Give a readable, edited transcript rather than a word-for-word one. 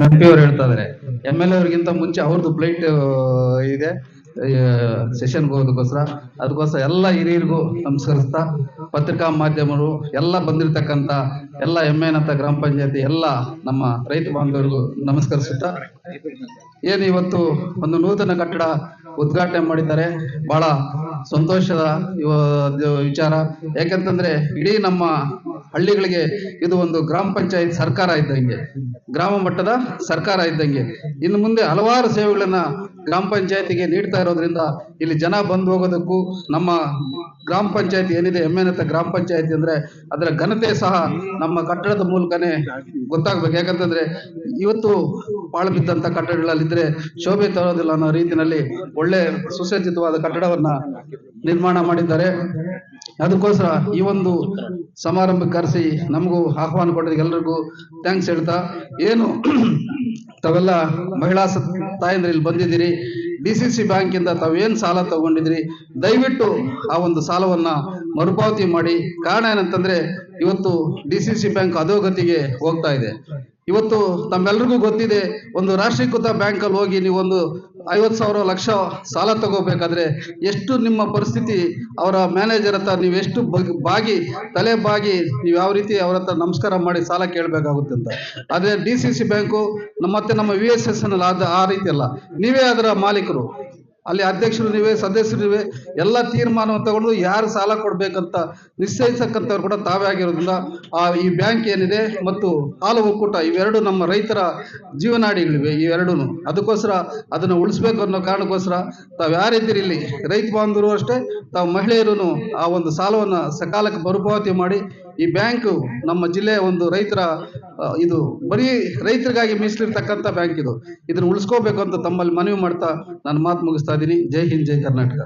MP ಅವರು ಹೇಳ್ತಾ ಇದಾರೆ MLA ಅವ್ರಿಗಿಂತ ಮುಂಚೆ ಅವ್ರದ್ದು ಫ್ಲೈಟ್ ಇದೆ ಸೆಷನ್ ಹೋಗೋದಕ್ಕೋಸ್ಕರ. ಅದಕ್ಕೋಸ್ಕರ ಎಲ್ಲ ಹಿರಿಯರಿಗೂ ನಮಸ್ಕರಿಸ್ತಾ, ಪತ್ರಿಕಾ ಮಾಧ್ಯಮರು ಎಲ್ಲ ಬಂದಿರತಕ್ಕಂತ ಎಲ್ಲ ಎಮ್ಮೆನಂತ ಗ್ರಾಮ ಪಂಚಾಯತಿ ಎಲ್ಲ ನಮ್ಮ ರೈತ ಬಾಂಧವರಿಗೂ ನಮಸ್ಕರಿಸುತ್ತಾ, ಏನು ಇವತ್ತು ಒಂದು ನೂತನ ಕಟ್ಟಡ ಉದ್ಘಾಟನೆ ಮಾಡಿದ್ದಾರೆ. ಬಹಳ ಸಂತೋಷದ ವಿಚಾರ. ಯಾಕಂತಂದ್ರೆ ಇಡೀ ನಮ್ಮ ಹಳ್ಳಿಗಳಿಗೆ ಇದು ಒಂದು ಗ್ರಾಮ ಪಂಚಾಯತ್ ಸರ್ಕಾರ ಇದ್ದಂಗೆ, ಗ್ರಾಮ ಮಟ್ಟದ ಸರ್ಕಾರ ಇದ್ದಂಗೆ. ಇನ್ನು ಮುಂದೆ ಹಲವಾರು ಸೇವೆಗಳನ್ನ ಗ್ರಾಮ ಪಂಚಾಯತಿಗೆ ನೀಡ್ತಾ ಇರೋದ್ರಿಂದ ಇಲ್ಲಿ ಜನ ಬಂದು ಹೋಗೋದಕ್ಕೂ, ನಮ್ಮ ಗ್ರಾಮ ಪಂಚಾಯತಿ ಏನಿದೆ ಎಮ್ಮೆನತ್ತ ಗ್ರಾಮ ಪಂಚಾಯತಿ ಅಂದ್ರೆ ಅದರ ಘನತೆ ಸಹ ನಮ್ಮ ಕಟ್ಟಡದ ಮೂಲಕನೇ ಗೊತ್ತಾಗ್ಬೇಕು. ಯಾಕಂತಂದ್ರೆ ಇವತ್ತು ಪಾಳು ಬಿದ್ದಂತ ಕಟ್ಟಡಗಳಲ್ಲಿದ್ರೆ ಶೋಭೆ ತರೋದಿಲ್ಲ ಅನ್ನೋ ರೀತಿಯಲ್ಲಿ ಒಳ್ಳೆ ಸುಸಜ್ಜಿತವಾದ ಕಟ್ಟಡವನ್ನ ನಿರ್ಮಾಣ ಮಾಡಿದ್ದಾರೆ. ಅದಕ್ಕೋಸ್ಕರ ಈ ಒಂದು ಸಮಾರಂಭಕ್ಕೆ ಕರೆಸಿ ನಮಗೂ ಆಹ್ವಾನ ಕೊಡೋದಕ್ಕೆ ಎಲ್ರಿಗೂ ಥ್ಯಾಂಕ್ಸ್ ಹೇಳ್ತಾ, ಏನು ತಾವೆಲ್ಲ ಮಹಿಳಾ ತಾಯಂದ್ರೆ ಇಲ್ಲಿ ಬಂದಿದ್ದೀರಿ, DCC ಬ್ಯಾಂಕ್ ಇಂದ ತಾವೇನ್ ಸಾಲ ತಗೊಂಡಿದ್ರಿ, ದಯವಿಟ್ಟು ಆ ಒಂದು ಸಾಲವನ್ನ ಮರುಪಾವತಿ ಮಾಡಿ. ಕಾರಣ ಏನಂತಂದ್ರೆ ಇವತ್ತು DCC ಬ್ಯಾಂಕ್ ಅಧೋಗತಿಗೆ ಹೋಗ್ತಾ ಇದೆ. ಇವತ್ತು ತಮ್ಮೆಲ್ರಿಗೂ ಗೊತ್ತಿದೆ, ಒಂದು ರಾಷ್ಟ್ರೀಕೃತ ಬ್ಯಾಂಕ್ ಅಲ್ಲಿ ಹೋಗಿ ನೀವು ಒಂದು 50,000 ಲಕ್ಷ ಸಾಲ ತಗೋಬೇಕಾದ್ರೆ ಎಷ್ಟು ನಿಮ್ಮ ಪರಿಸ್ಥಿತಿ, ಅವರ ಮ್ಯಾನೇಜರ್ ಹತ್ರ ನೀವು ಎಷ್ಟು ತಲೆ ಬಾಗಿ ನೀವು ಯಾವ ರೀತಿ ಅವ್ರ ಹತ್ರ ನಮಸ್ಕಾರ ಮಾಡಿ ಸಾಲ ಕೇಳಬೇಕಾಗುತ್ತೆ ಅಂತ. ಆದ್ರೆ DCC ಬ್ಯಾಂಕು ಮತ್ತೆ ನಮ್ಮ VSS ಆ ರೀತಿ ಅಲ್ಲ, ನೀವೇ ಅದರ ಮಾಲೀಕರು, ಅಲ್ಲಿ ಅಧ್ಯಕ್ಷರು ನೀವೇ, ಸದಸ್ಯರು ನೀವೇ, ಎಲ್ಲ ತೀರ್ಮಾನವನ್ನು ತಗೊಂಡು ಯಾರು ಸಾಲ ಕೊಡ್ಬೇಕಂತ ನಿಶ್ಚಯಿಸಕ್ಕಂಥವ್ರು ಕೂಡ ತಾವೇ ಆಗಿರೋದ್ರಿಂದ ಈ ಬ್ಯಾಂಕ್ ಏನಿದೆ ಮತ್ತು ಹಾಲು ಒಕ್ಕೂಟ ಇವೆರಡು ನಮ್ಮ ರೈತರ ಜೀವನಾಡಿಗಳಿವೆ ಇವೆರಡೂ. ಅದಕ್ಕೋಸ್ಕರ ಅದನ್ನು ಉಳಿಸ್ಬೇಕು ಅನ್ನೋ ಕಾರಣಕ್ಕೋಸ್ಕರ ತಾವು ಯಾರಿದ್ದೀರಿ ಇಲ್ಲಿ ರೈತ ಬಾಂಧವರು ಅಷ್ಟೇ, ತಾವು ಮಹಿಳೆಯರು ಆ ಒಂದು ಸಾಲವನ್ನು ಸಕಾಲಕ್ಕೆ ಮರುಪಾವತಿ ಮಾಡಿ. ಈ ಬ್ಯಾಂಕು ನಮ್ಮ ಜಿಲ್ಲೆಯ ಒಂದು ರೈತರ ಇದು ಬರೀ ರೈತರಿಗಾಗಿ ಮೀಸಲಿರ್ತಕ್ಕಂಥ ಬ್ಯಾಂಕ್ ಇದು. ಇದನ್ನು ಉಳಿಸ್ಕೋಬೇಕು ಅಂತ ತಮ್ಮಲ್ಲಿ ಮನವಿ ಮಾಡ್ತಾ ನಾನು ಮಾತು ಮುಗಿಸ್ತಾ ಇದ್ದೀನಿ. ಜೈ ಹಿಂದ್, ಜೈ ಕರ್ನಾಟಕ.